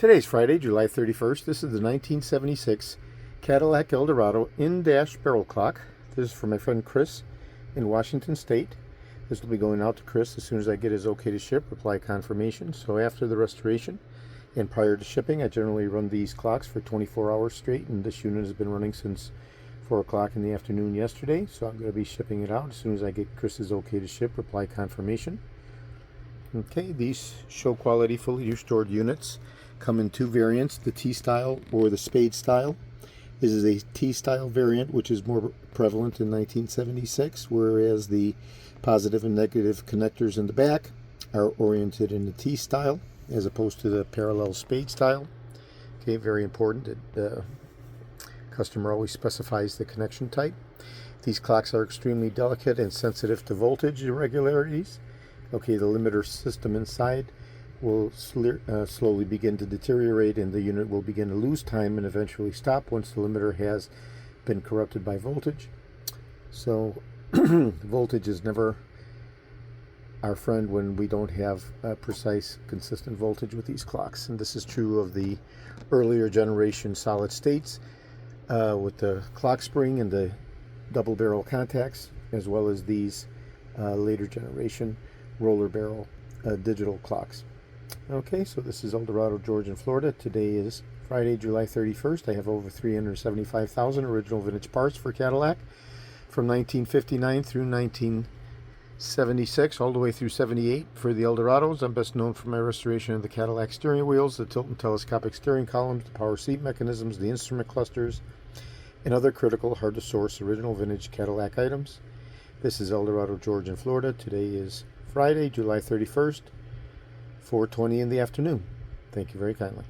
Today's Friday, July 31st. This is the 1976 Cadillac Eldorado in-dash barrel clock. This is for my friend Chris in Washington State. This will be going out to Chris as soon as I get his okay to ship, reply confirmation. So after the restoration and prior to shipping, I generally run these clocks for 24 hours straight, and this unit has been running since 4 o'clock in the afternoon yesterday. So I'm going to be shipping it out as soon as I get Chris's okay to ship, reply confirmation. Okay, these show quality fully restored units come in two variants, the T-style or the spade style. This is a T-style variant, which is more prevalent in 1976, whereas the positive and negative connectors in the back are oriented in the T-style as opposed to the parallel spade style. Okay, very important that the customer always specifies the connection type. These clocks are extremely delicate and sensitive to voltage irregularities. Okay, the limiter system inside will slowly begin to deteriorate, and the unit will begin to lose time and eventually stop once the limiter has been corrupted by voltage. So voltage is never our friend when we don't have precise, consistent voltage with these clocks. And this is true of the earlier generation solid states with the clock spring and the double barrel contacts, as well as these later generation roller barrel digital clocks. Okay, so this is Eldorado, Georgia, and Florida. Today is Friday, July 31st. I have over 375,000 original vintage parts for Cadillac from 1959 through 1976, all the way through 78 for the Eldorados. I'm best known for my restoration of the Cadillac steering wheels, the tilt and telescopic steering columns, the power seat mechanisms, the instrument clusters, and other critical, hard-to-source original vintage Cadillac items. This is Eldorado, Georgia, and Florida. Today is Friday, July 31st. 4:20 in the afternoon. Thank you very kindly.